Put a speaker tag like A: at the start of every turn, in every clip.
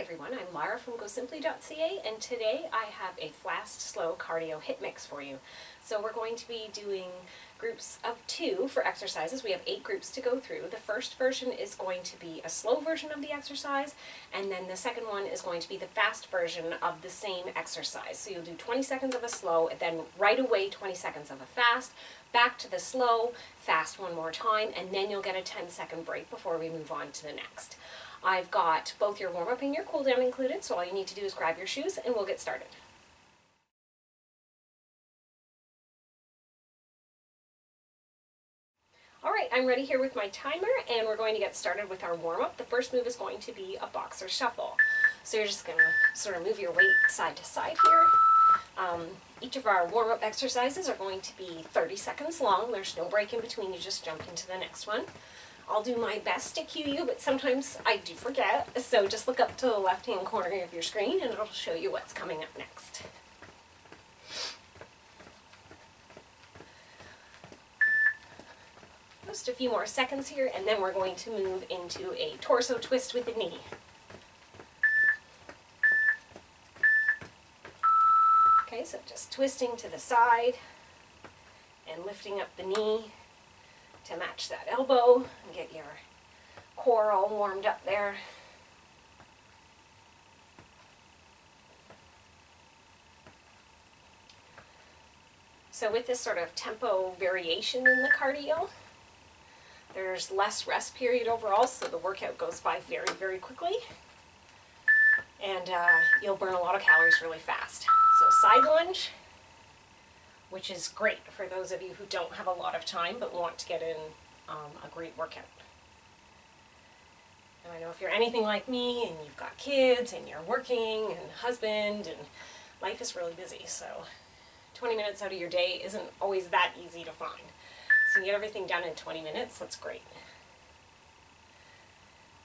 A: everyone, I'm Lara from gosimpli.ca, and today I have a fast, slow cardio HIIT mix for you. So we're going to be doing groups of 2 for exercises. We have 8 groups to go through. The first version is going to be a slow version of the exercise, and then the second one is going to be the fast version of the same exercise. So you'll do 20 seconds of a slow, and then right away 20 seconds of a fast, back to the slow, fast one more time, and then you'll get a 10-second break before we move on to the next. I've got both your warm-up and your cool-down included, so all you need to do is grab your shoes and we'll get started. Alright, I'm ready here with my timer, and we're going to get started with our warm-up. The first move is going to be a boxer shuffle. So you're just going to sort of move your weight side to side here. Each of our warm-up exercises are going to be 30 seconds long. There's no break in between, you just jump into the next one. I'll do my best to cue you, but sometimes I do forget, so just look up to the left-hand corner of your screen and it'll show you what's coming up next. Just a few more seconds here, and then we're going to move into a torso twist with the knee. Okay, so just twisting to the side and lifting up the knee to match that elbow and get your core all warmed up there. So with this sort of tempo variation in the cardio, there's less rest period overall, so the workout goes by very, very quickly, and you'll burn a lot of calories really fast. So side lunge, which is great for those of you who don't have a lot of time but want to get in a great workout. And I know if you're anything like me and you've got kids and you're working and husband and life is really busy, so 20 minutes out of your day isn't always that easy to find. So you get everything done in 20 minutes, that's great.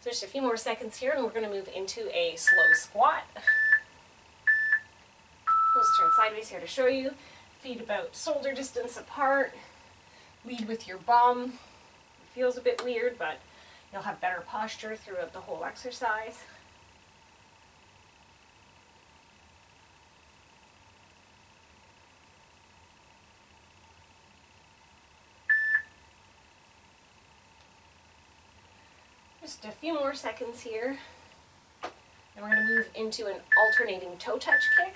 A: So just a few more seconds here and we're going to move into a slow squat. We'll just turn sideways here to show you. Feet about shoulder distance apart. Lead with your bum. It feels a bit weird, but you'll have better posture throughout the whole exercise. Just a few more seconds here. And we're going to move into an alternating toe touch kick.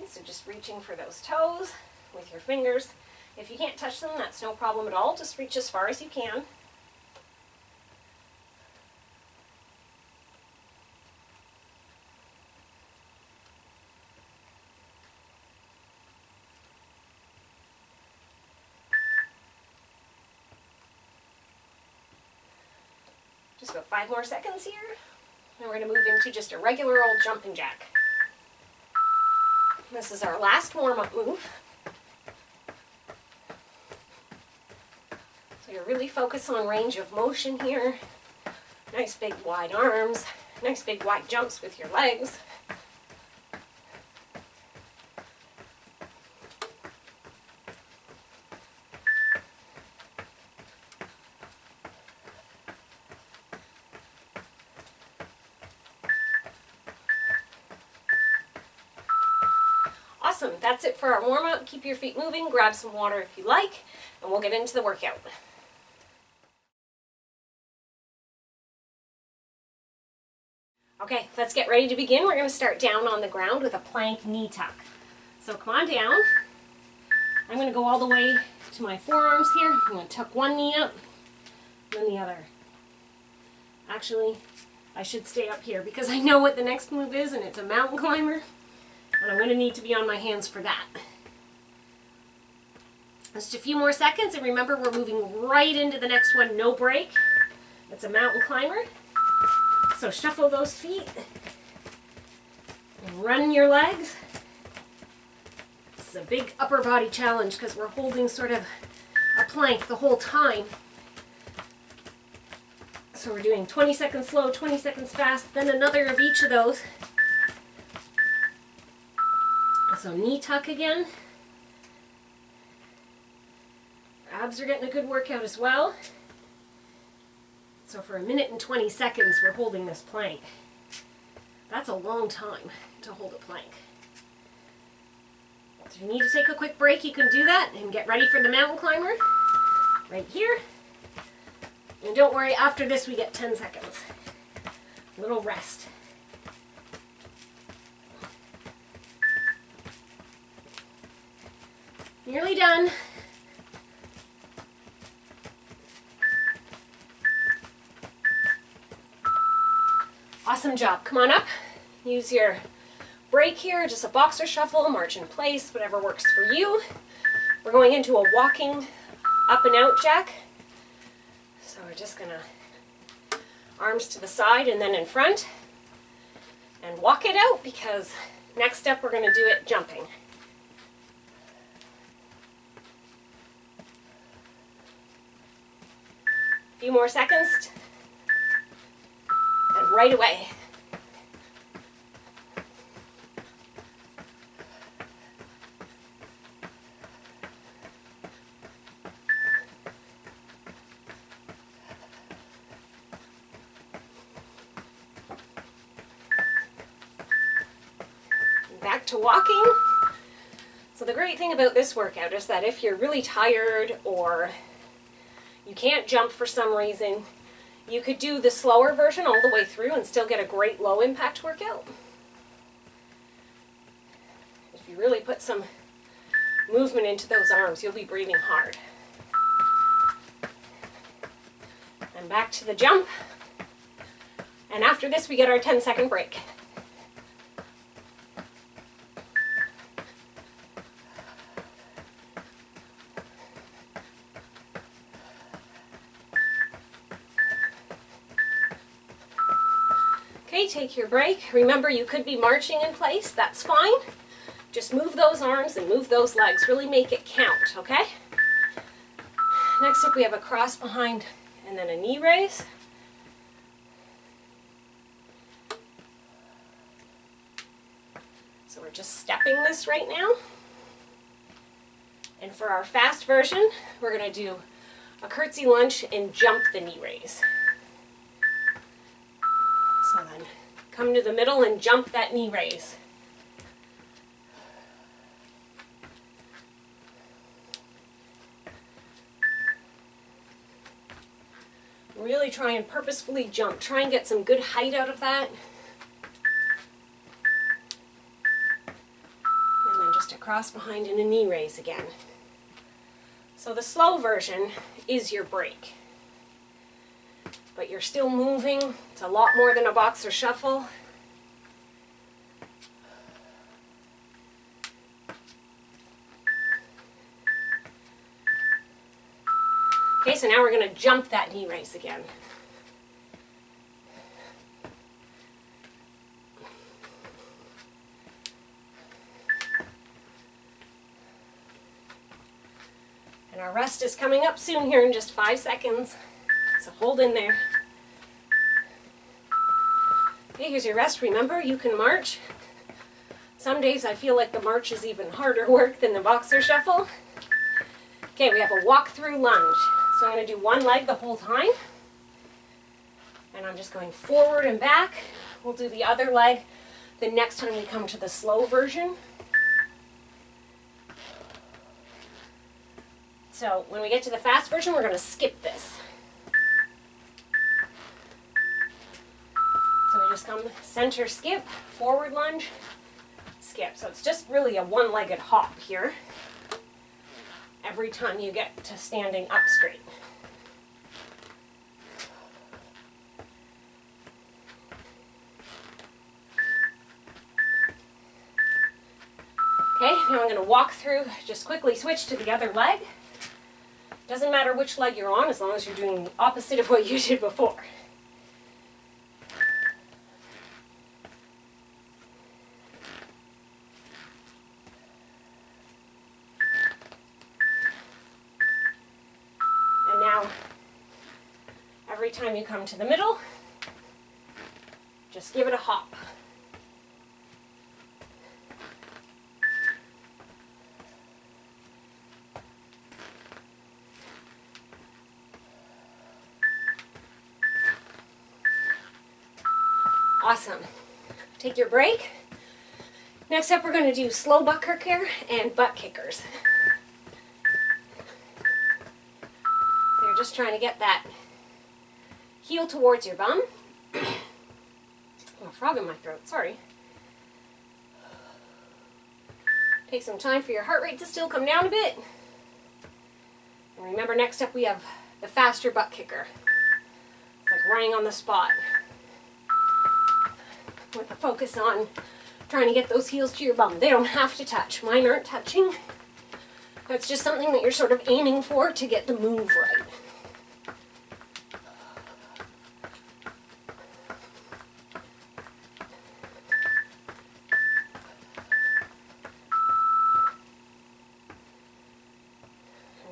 A: So just reaching for those toes with your fingers. If you can't touch them, that's no problem at all. Just reach as far as you can. Just about 5 more seconds here. And we're going to move into just a regular old jumping jack. This is our last warm-up move. So you're really focused on range of motion here. Nice big wide arms, nice big wide jumps with your legs. Awesome, that's it for our warm-up. Keep your feet moving, grab some water if you like, and we'll get into the workout. Okay, let's get ready to begin. We're going to start down on the ground with a plank knee tuck. So come on down. I'm going to go all the way to my forearms here. I'm going to tuck one knee up, then the other. Actually, I should stay up here because I know what the next move is, and it's a mountain climber. And I'm going to need to be on my hands for that. Just a few more seconds, and remember we're moving right into the next one, no break. It's a mountain climber. So shuffle those feet and run your legs. This is a big upper body challenge because we're holding sort of a plank the whole time. So we're doing 20 seconds slow, 20 seconds fast, then another of each of those. So knee tuck again. Abs are getting a good workout as well. So for 1 minute and 20 seconds, we're holding this plank. That's a long time to hold a plank. So if you need to take a quick break, you can do that and get ready for the mountain climber right here. And don't worry, after this we get 10 seconds. A little rest. Nearly done. Awesome job. Come on up. Use your break here, just a boxer shuffle, march in place, whatever works for you. We're going into a walking up and out jack. So we're just gonna arms to the side and then in front and walk it out, because next step we're gonna do it jumping. A few more seconds and right away. Back to walking. So the great thing about this workout is that if you're really tired or you can't jump for some reason, you could do the slower version all the way through and still get a great low impact workout. If you really put some movement into those arms, you'll be breathing hard. And back to the jump. And after this we get our 10-second break. Okay, take your break. Remember, you could be marching in place. That's fine. Just move those arms and move those legs. Really make it count, okay? Next up, we have a cross behind and then a knee raise. So we're just stepping this right now. And for our fast version, we're going to do a curtsy lunge and jump the knee raise. So then come to the middle and jump that knee raise. Really try and purposefully jump. Try and get some good height out of that. And then just a cross behind and a knee raise again. So the slow version is your break. But you're still moving. It's a lot more than a boxer shuffle. Okay, so now we're going to jump that knee raise again. And our rest is coming up soon here in just 5 seconds. So hold in there. Okay, here's your rest. Remember, you can march. Some days I feel like the march is even harder work than the boxer shuffle. Okay, we have a walk-through lunge. So I'm going to do one leg the whole time. And I'm just going forward and back. We'll do the other leg the next time we come to the slow version. So when we get to the fast version, we're going to skip this. So we just come center skip, forward lunge, skip. So it's just really a one-legged hop here every time you get to standing up straight. Okay, now I'm going to walk through, just quickly switch to the other leg. Doesn't matter which leg you're on as long as you're doing the opposite of what you did before. And now, every time you come to the middle, just give it a hop. Awesome. Take your break. Next up, we're going to do slow butt kicker and butt kickers. So you're just trying to get that heel towards your bum. Oh, a frog in my throat, sorry. Take some time for your heart rate to still come down a bit. And remember, next up we have the faster butt kicker. It's like running on the spot, with a focus on trying to get those heels to your bum. They don't have to touch. Mine aren't touching. That's just something that you're sort of aiming for to get the move right.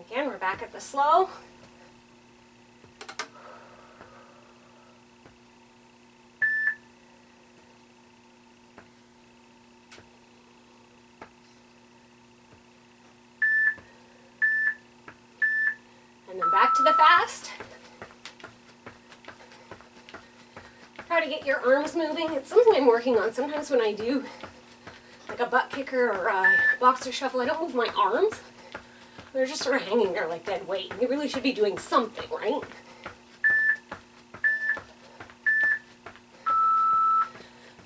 A: Again, we're back at the slow. And then back to the fast. Try to get your arms moving. It's something I'm working on. Sometimes when I do like a butt kicker or a boxer shuffle, I don't move my arms. They're just sort of hanging there like dead weight. You really should be doing something, right?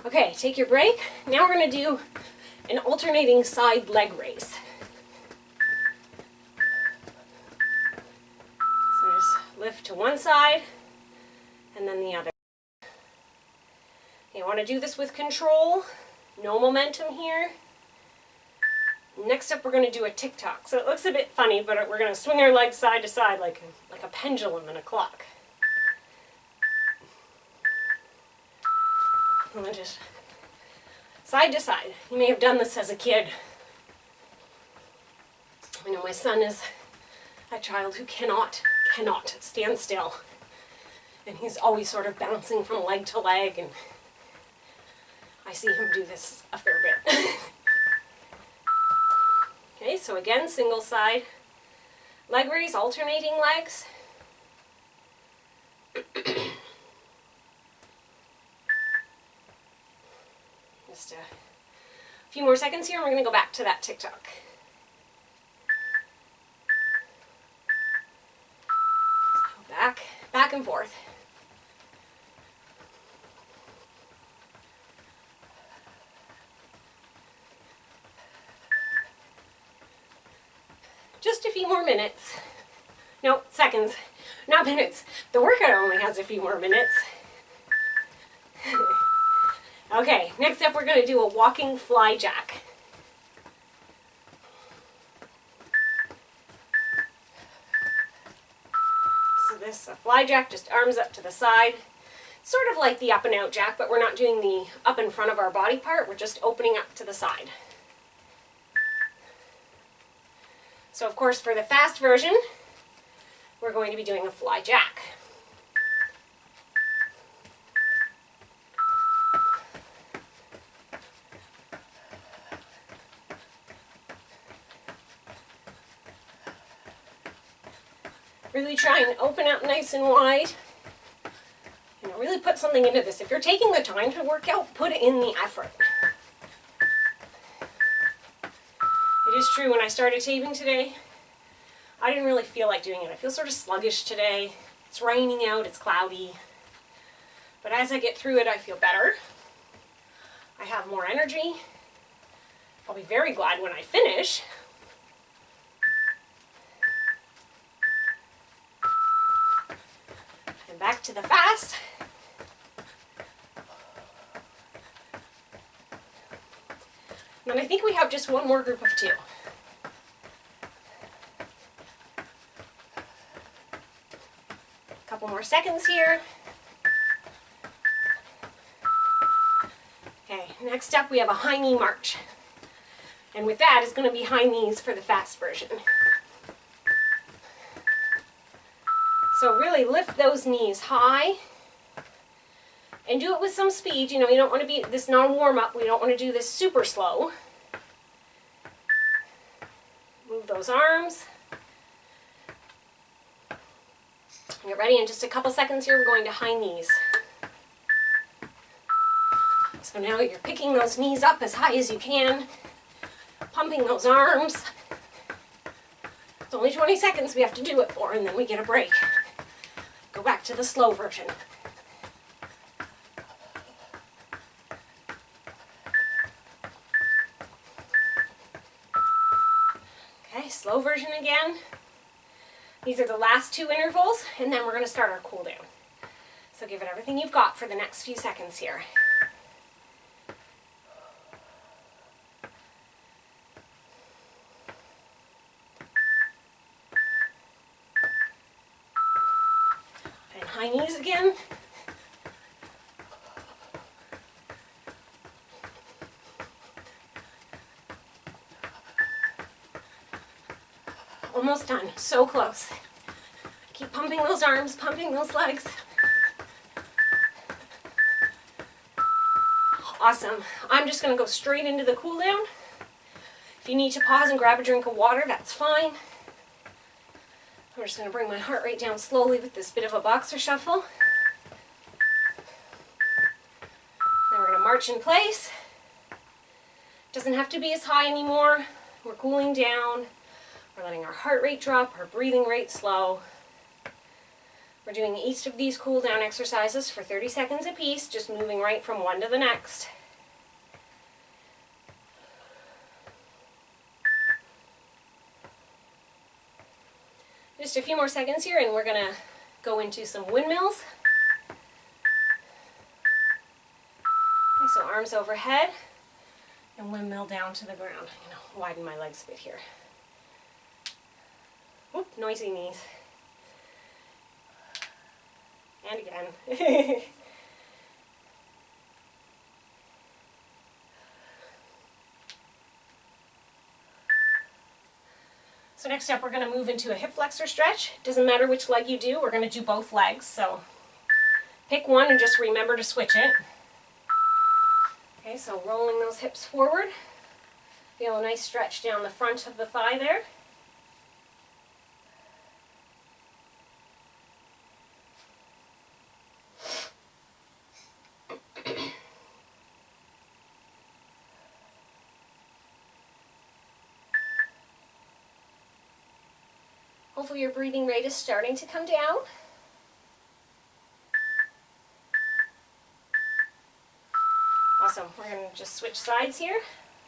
A: Okay, take your break. Now we're going to do an alternating side leg raise. So just lift to one side and then the other. You want to do this with control, no momentum here. Next up, we're going to do a tick-tock. So it looks a bit funny, but we're going to swing our legs side to side like a pendulum in a clock. And then just side to side. You may have done this as a kid. I know my son is a child who cannot stand still. And he's always sort of bouncing from leg to leg, and I see him do this a fair bit. Okay, so again, single side leg raise, alternating legs. Just a few more seconds here, and we're going to go back to that tick-tock. So back and forth. Just a few more minutes. No, seconds, not minutes. The workout only has a few more minutes. Okay, next up we're going to do a walking fly jack. So this, a fly jack, just arms up to the side. Sort of like the up and out jack, but we're not doing the up in front of our body part. We're just opening up to the side. So of course, for the fast version, we're going to be doing a fly jack. Really try and open up nice and wide. You know, really put something into this. If you're taking the time to work out, put in the effort. It is true, when I started taping today, I didn't really feel like doing it. I feel sort of sluggish today. It's raining out, it's cloudy. But as I get through it, I feel better. I have more energy. I'll be very glad when I finish. And back to the fast. And then I think we have just one more group of two. A couple more seconds here. Okay, next up we have a high knee march. And with that, it's going to be high knees for the fast version. So really lift those knees high. And do it with some speed. You know, you don't want to be, this not a warm-up, we don't want to do this super slow. Move those arms. Get ready in just a couple seconds here, we're going to high knees. So now you're picking those knees up as high as you can, pumping those arms. It's only 20 seconds we have to do it for, and then we get a break. Go back to the slow version. Okay, slow version again. These are the last 2 intervals, and then we're going to start our cool down. So give it everything you've got for the next few seconds here. And high knees again. Almost done. So close. Keep pumping those arms, pumping those legs. Awesome. I'm just going to go straight into the cool down. If you need to pause and grab a drink of water, that's fine. I'm just going to bring my heart rate down slowly with this bit of a boxer shuffle. Then we're going to march in place. Doesn't have to be as high anymore. We're cooling down. We're letting our heart rate drop, our breathing rate slow. We're doing each of these cool down exercises for 30 seconds apiece, just moving right from one to the next. Just a few more seconds here and we're going to go into some windmills. Okay, so arms overhead and windmill down to the ground. I'm going to widen my legs a bit here. Oop, noisy knees. And again. So next up we're going to move into a hip flexor stretch. Doesn't matter which leg you do, we're going to do both legs. So pick one and just remember to switch it. Okay, so rolling those hips forward. Feel a nice stretch down the front of the thigh there. Hopefully your breathing rate is starting to come down. Awesome. We're going to just switch sides here.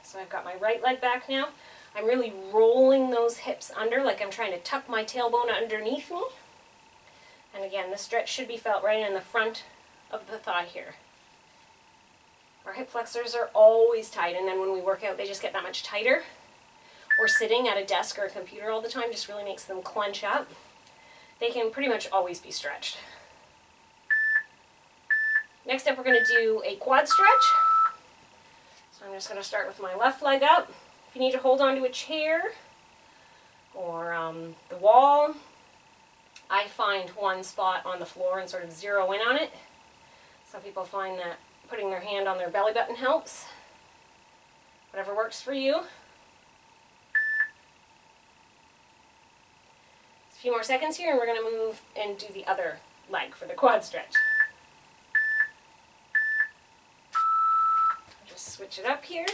A: So I've got my right leg back now. I'm really rolling those hips under like I'm trying to tuck my tailbone underneath me. And again, the stretch should be felt right in the front of the thigh here. Our hip flexors are always tight, and then when we work out they just get that much tighter. Or sitting at a desk or a computer all the time just really makes them clench up. They can pretty much always be stretched. Next up we're going to do a quad stretch. So I'm just going to start with my left leg up. If you need to hold on to a chair or the wall, I find one spot on the floor and sort of zero in on it. Some people find that putting their hand on their belly button helps. Whatever works for you. A few more seconds here and we're going to move and do the other leg for the quad stretch. Just switch it up here.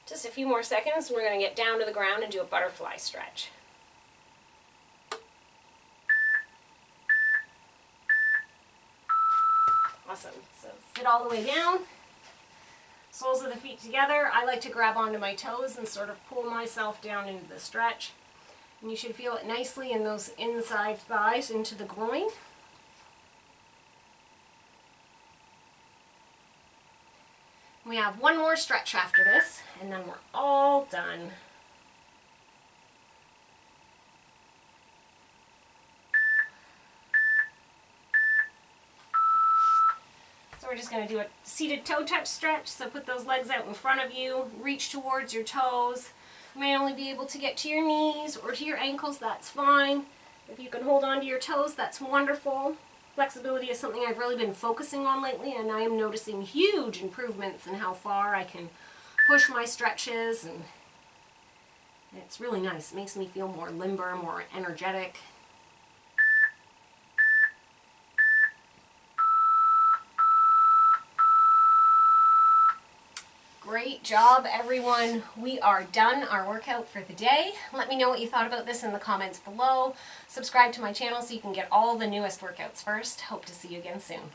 A: Just a few more seconds, we're going to get down to the ground and do a butterfly stretch. Awesome. So sit all the way down, soles of the feet together. I like to grab onto my toes and sort of pull myself down into the stretch. And you should feel it nicely in those inside thighs into the groin. We have one more stretch after this, and then we're all done. So we're just going to do a seated toe touch stretch. So put those legs out in front of you, reach towards your toes. You may only be able to get to your knees or to your ankles, that's fine. If you can hold on to your toes, that's wonderful. Flexibility is something I've really been focusing on lately, and I am noticing huge improvements in how far I can push my stretches, and it's really nice. It makes me feel more limber, more energetic. Great job, everyone. We are done our workout for the day. Let me know what you thought about this in the comments below. Subscribe to my channel so you can get all the newest workouts first. Hope to see you again soon.